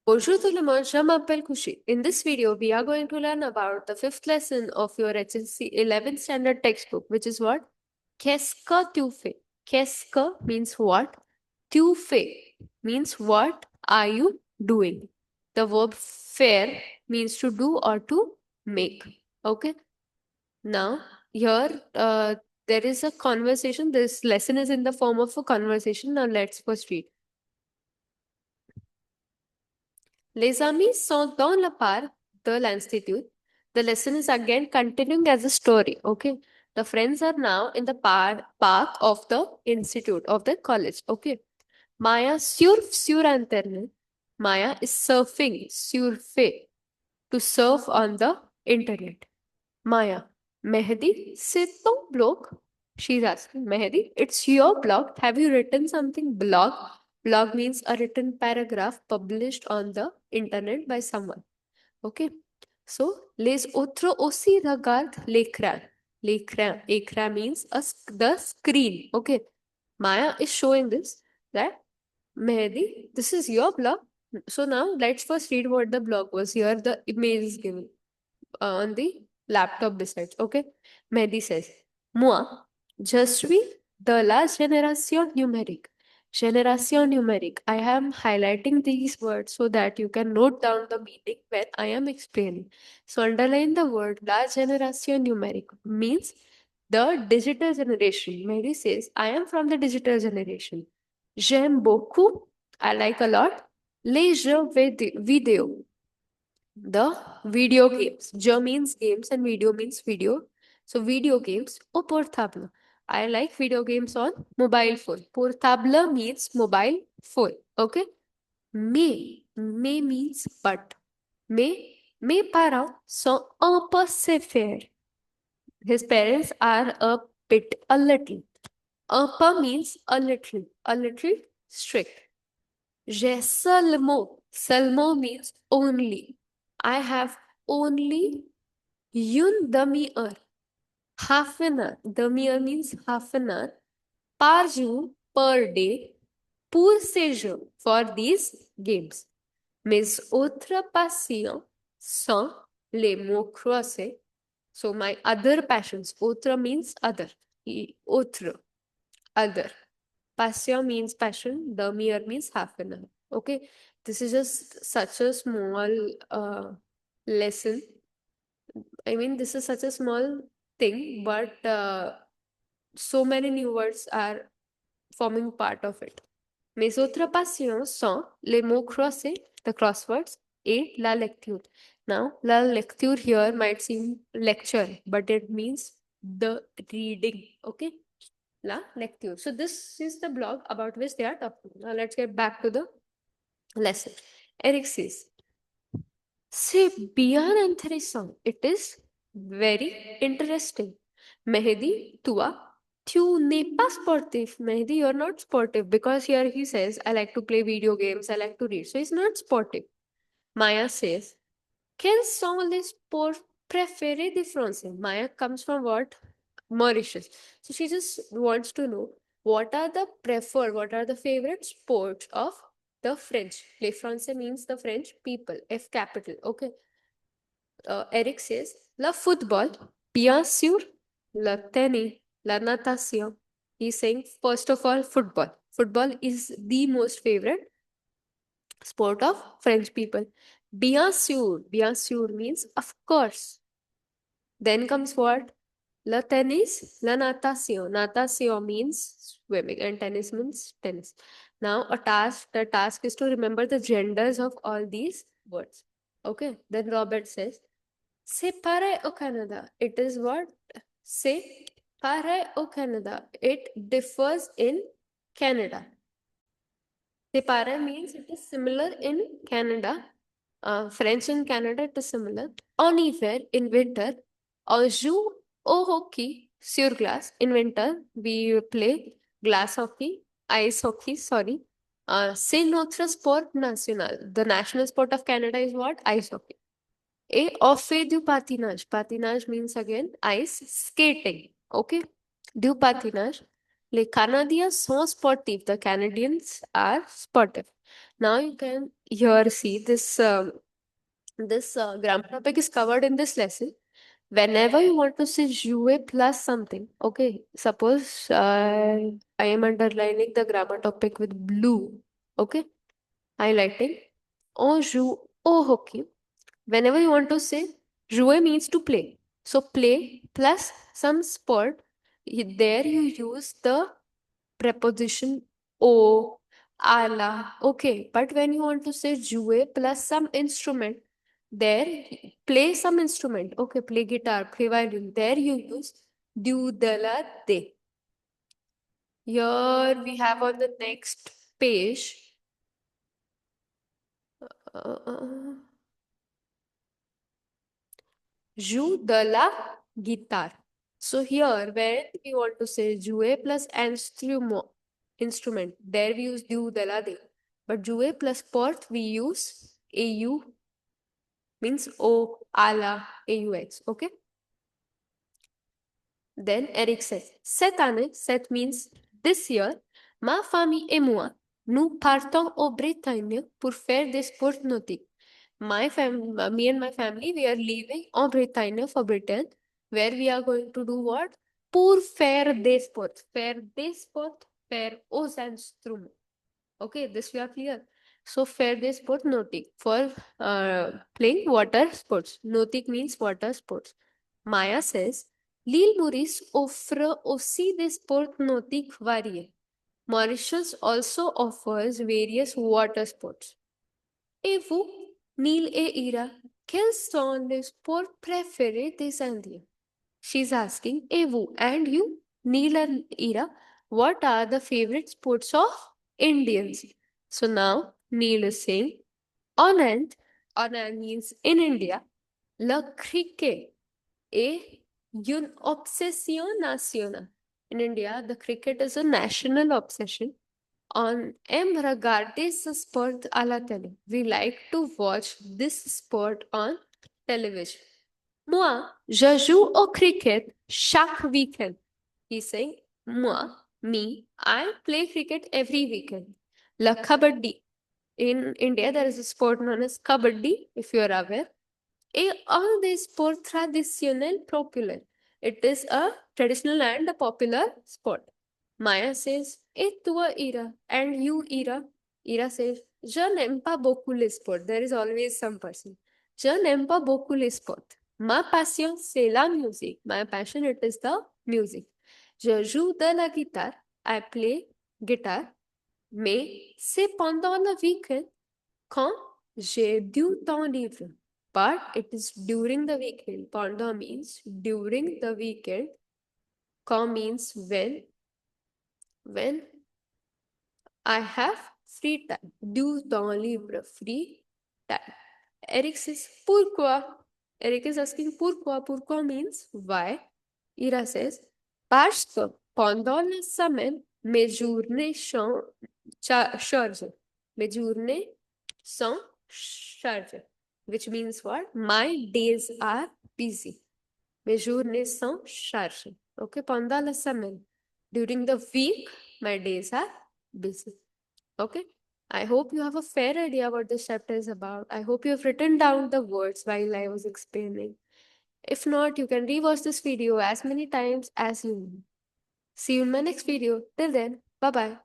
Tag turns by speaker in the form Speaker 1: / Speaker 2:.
Speaker 1: Bonjour tout le monde, je m'appelle Kushi. In this video, we are going to learn about the fifth lesson of your HSC 11th standard textbook, which is what? Qu'est-ce que tu fais? Qu'est-ce que means what? Tu fais means what are you doing? The verb faire means to do or to make. Okay. Now, here there is a conversation. This lesson is in the form of a conversation. Now, let's first read. Les amis sont dans le parc de l'institut. The lesson is again continuing as a story. Okay. The friends are now in the park of the institute, of the college. Okay. Maya surf sur internet. Maya is surfing, surfer, to surf on the internet. Maya, Mehdi, c'est ton blog? She's asking, Mehdi, it's your blog. Have you written something? Blog. Blog means a written paragraph published on the internet by someone. Okay. So, les autres aussi regardent l'écran. L'écran. Écran means the screen. Okay. Maya is showing this that Mehdi, this is your blog. So now let's first read what the blog was. Here the image is given on the laptop besides. Okay. Mehdi says, Moi, je suis de la génération numérique. Génération numérique. I am highlighting these words so that you can note down the meaning when I am explaining. So underline the word la génération numérique means the digital generation. Mehdi says, I am from the digital generation. J'aime beaucoup. I like a lot. Les jeux vidéo. The video games. Je means games and video means video. So video games au portable. I like video games on mobile phone. Portable means mobile phone. Okay. Mais means but. Mes parents sont un peu sévères. His parents are a little. Un peu means a little strict. J'ai seulement means only. I have only une demi-heure. Half an hour. Demi-heure means half an hour. Par jour, per day. Pour ces jeux, for these games. Mes autres passions sont les mots croisés. So my other passions. Autre means other. Autre. Other. Passion means passion. Demi-heure means half an hour. Okay. This is just such a small lesson. I mean, this is such a small thing, but so many new words are forming part of it. Mes autres passions sont les mots croisés, the crosswords, et la lecture. Now, la lecture here might seem lecture, but it means the reading. Okay? La lecture. So, this is the blog about which they are talking. Now, let's get back to the lesson. Eric says, c'est bien intéressant. It is very interesting. Mehdi, tu n'es pas sportif. Mehdi, you're not sportive because here he says, I like to play video games, I like to read. So he's not sportive. Maya says, quels sont les sports préférés des Français? Maya comes from what? Mauritius. So she just wants to know what are the favorite sports of the French. Les Français means the French people. F capital. Okay. Eric says, la football, bien sûr, la tennis, la natation. He's saying, first of all, football. Football is the most favorite sport of French people. Bien sûr means of course. Then comes what? La tennis, la natation. Natation means swimming and tennis means tennis. Now the task is to remember the genders of all these words. Okay, then Robert says, c'est pareil au Canada. It is what? C'est pareil au Canada. It differs in Canada. C'est pareil means it is similar in Canada. French in Canada, it is similar. En hiver, in winter, on joue au hockey sur glace. In winter, we play glass hockey, ice hockey, sorry. C'est notre sport national. The national sport of Canada is what? Ice hockey. Et on fait du patinage. Patinage means again ice skating. Okay? Du patinage. Les Canadiens sont sportifs. The Canadians are sportive. Now you can here see this grammar topic is covered in this lesson. Whenever you want to say jouer plus something, okay, suppose I am underlining the grammar topic with blue, okay, highlighting. On joue au hockey. Whenever you want to say jouer means to play. So play plus some sport. There you use the preposition o, ala. Okay, but when you want to say jouer plus some instrument, there play some instrument. Okay, play guitar, play violin. There you use du, de, la, de. Here we have on the next page. Joue de la guitare. So here, when we want to say jouer plus instrument, there we use du de la de. But jouer plus port, we use au, means o, ala, aux. Okay. Then Eric says, cette année, cette means this year, ma famille et moi, nous partons au Bretagne pour faire des sports nautiques. Me and my family, we are leaving en Bretagne for Britain, where we are going to do what? Pour faire des sports. Faire des sports, faire aux instruments. Okay, this we are clear. So faire des sports nautique for playing water sports. Nautique means water sports. Maya says, l'île Maurice offre aussi des sports nautiques variés. Mauritius also offers various water sports. Et vous, Neil et Ira, quels sont les sports préférés des Indiens? She's asking, et vous, and you, Neil and Ira, what are the favorite sports of Indians? So now Neil is saying, on Inde means in India, le cricket est une obsession nationale. In India, the cricket is a national obsession. On aime regarder ce sport à la télé. We like to watch this sport on television. Moi, je joue au cricket chaque weekend. He's saying, moi, me, I play cricket every weekend. La kabaddi. In India, there is a sport known as kabaddi, if you are aware. Et un des sports traditionnels populaires. It is a traditional and a popular sport. Maya says, et toi, Ira? And you, Ira? Ira says, je n'aime pas beaucoup les sports. There is always some person. Je n'aime pas beaucoup les sports. Ma passion, c'est la musique. My passion, it is the music. Je joue de la guitare. I play guitar. Mais c'est pendant le week-end quand j'ai du temps libre. But it is during the weekend. Pendant means during the weekend. Quand means when I have free time. Du temps libre, free time. Eric says, pourquoi? Eric is asking pourquoi. Pourquoi means why. Ira says, parce que pendant la semaine, mes journées sont chargées. Mes journées sont chargées. Which means what? My days are busy. Mes journées sont chargées. Okay, pendant la semaine. During the week, my days are busy. Okay, I hope you have a fair idea what this chapter is about. I hope you have written down the words while I was explaining. If not, you can rewatch this video as many times as you need. See you in my next video. Till then, bye-bye.